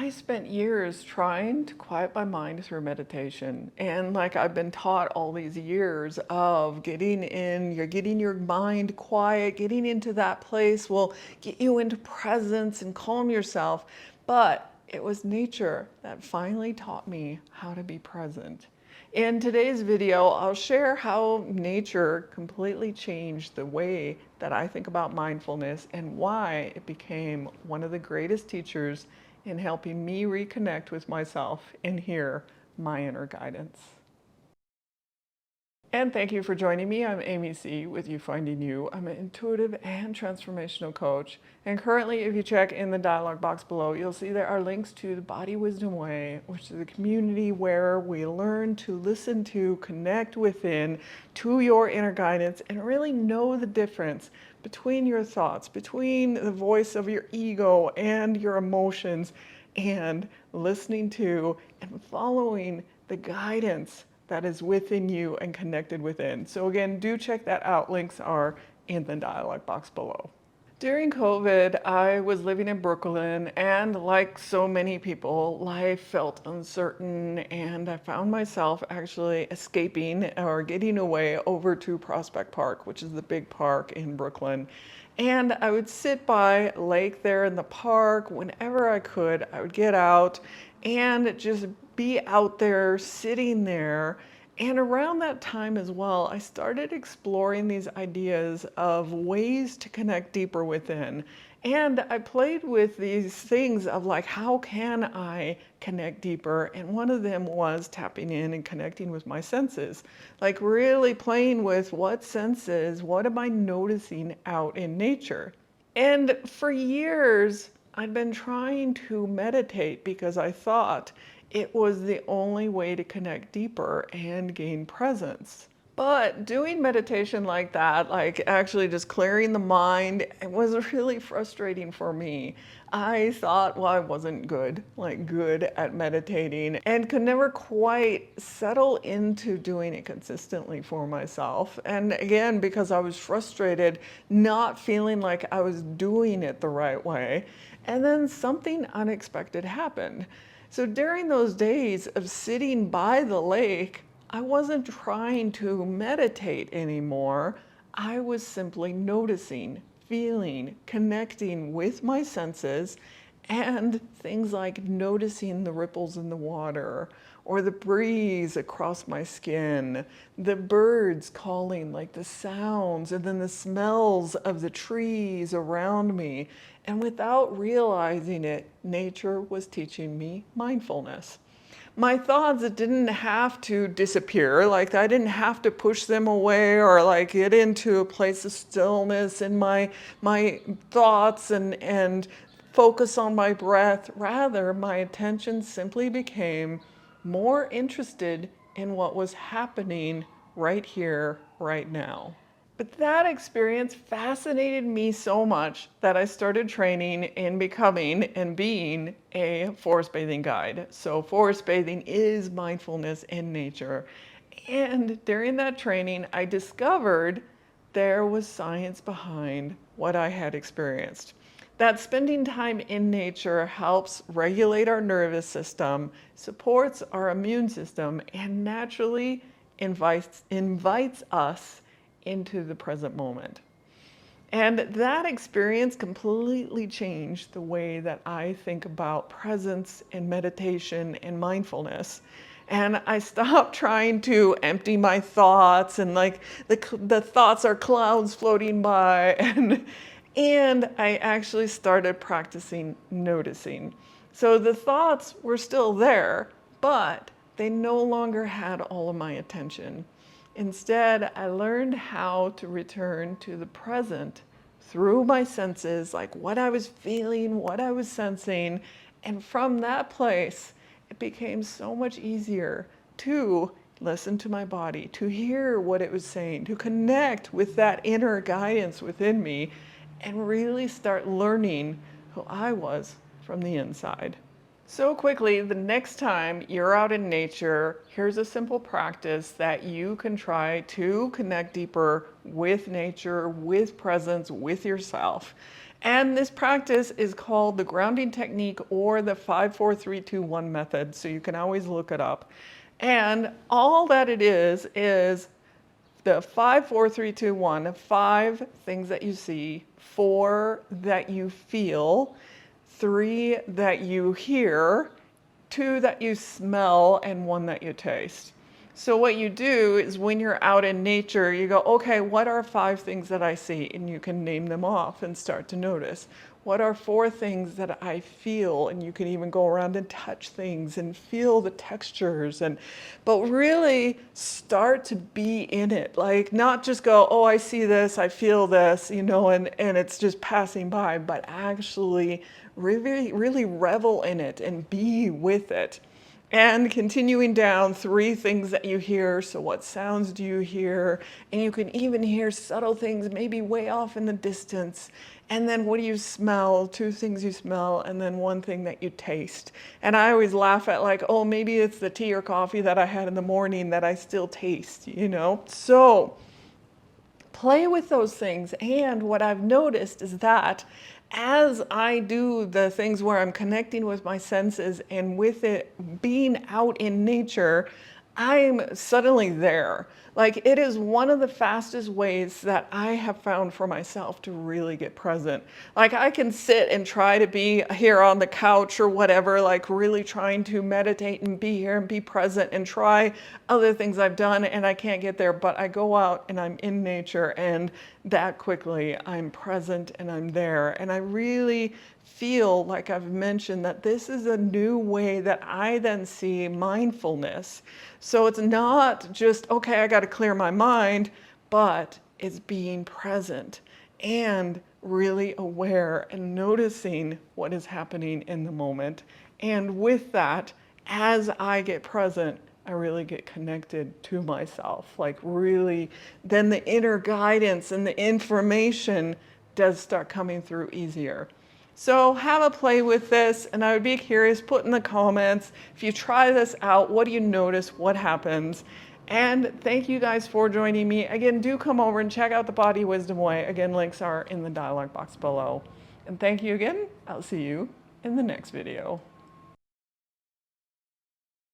I spent years trying to quiet my mind through meditation. And like I've been taught all these years of you're getting your mind quiet, getting into that place will get you into presence and calm yourself. But it was nature that finally taught me how to be present. In today's video, I'll share how nature completely changed the way that I think about mindfulness and why it became one of the greatest teachers in helping me reconnect with myself and hear my inner guidance. And thank you for joining me. I'm AmyC with You Finding You. I'm an intuitive and transformational coach. And currently, if you check in the dialog box below, you'll see there are links to the Body Wisdom Way, which is a community where we learn to listen to, connect within, to your inner guidance, and really know the difference between your thoughts, between the voice of your ego and your emotions, and listening to and following the guidance that is within you and connected within. So again, do check that out. Links are in the dialog box below. During COVID, I was living in Brooklyn, and like so many people, life felt uncertain, and I found myself actually escaping or getting away over to Prospect Park, which is the big park in Brooklyn. And I would sit by a lake there in the park whenever I could. I would get out and just be out there, sitting there. And around that time as well, I started exploring these ideas of ways to connect deeper within. And I played with these things of like, how can I connect deeper? And one of them was tapping in and connecting with my senses. Like really playing with what senses, what am I noticing out in nature? And for years, I'd been trying to meditate because I thought it was the only way to connect deeper and gain presence. But doing meditation like that, like actually just clearing the mind, it was really frustrating for me. I thought, well, I wasn't good at meditating and could never quite settle into doing it consistently for myself. And again, because I was frustrated, not feeling like I was doing it the right way. And then something unexpected happened. So during those days of sitting by the lake, I wasn't trying to meditate anymore. I was simply noticing, feeling, connecting with my senses, and things like noticing the ripples in the water or the breeze across my skin, the birds calling, like the sounds, and then the smells of the trees around me. And without realizing it, nature was teaching me mindfulness. My thoughts didn't have to disappear, like I didn't have to push them away or like get into a place of stillness in my thoughts and focus on my breath. Rather, my attention simply became more interested in what was happening right here, right now. But that experience fascinated me so much that I started training in becoming and being a forest bathing guide. So forest bathing is mindfulness in nature. And during that training, I discovered there was science behind what I had experienced. That spending time in nature helps regulate our nervous system, supports our immune system, and naturally invites us into the present moment. And that experience completely changed the way that I think about presence and meditation and mindfulness. And I stopped trying to empty my thoughts and like the thoughts are clouds floating by and I actually started practicing noticing. So the thoughts were still there, but they no longer had all of my attention. Instead, I learned how to return to the present through my senses, like what I was feeling, what I was sensing. And from that place, it became so much easier to listen to my body, to hear what it was saying, to connect with that inner guidance within me, and really start learning who I was from the inside. So quickly, the next time you're out in nature, here's a simple practice that you can try to connect deeper with nature, with presence, with yourself. And this practice is called the grounding technique or the 5-4-3-2-1 method. So you can always look it up. And all that it is the 5-4-3-2-1, 5 things that you see, 4 that you feel, 3 that you hear, 2 that you smell, and 1 that you taste. So what you do is when you're out in nature, you go, okay, what are 5 things that I see? And you can name them off and start to notice. What are 4 things that I feel? And you can even go around and touch things and feel the textures, but really start to be in it. Like not just go, oh, I see this, I feel this, you know, and it's just passing by, but actually really revel in it and be with it. And continuing down, 3 things that you hear. So what sounds do you hear? And you can even hear subtle things, maybe way off in the distance. And then what do you smell? 2 things you smell, and then 1 thing that you taste. And I always laugh at like, oh, maybe it's the tea or coffee that I had in the morning that I still taste, you know? So play with those things. And what I've noticed is that as I do the things where I'm connecting with my senses and with it being out in nature, I'm suddenly there. Like it is one of the fastest ways that I have found for myself to really get present. Like I can sit and try to be here on the couch or whatever, like really trying to meditate and be here and be present and try other things I've done and I can't get there, but I go out and I'm in nature and that quickly I'm present and I'm there. And I really feel like I've mentioned that this is a new way that I then see mindfulness. So it's not just, okay, I got to clear my mind, but it's being present and really aware and noticing what is happening in the moment. And with that, as I get present, I really get connected to myself. Like really, then the inner guidance and the information does start coming through easier. So have a play with this, and I would be curious, put in the comments, if you try this out, what do you notice, what happens? And thank you guys for joining me. Again, do come over and check out the Body Wisdom Way. Again, links are in the dialog box below. And thank you again. I'll see you in the next video.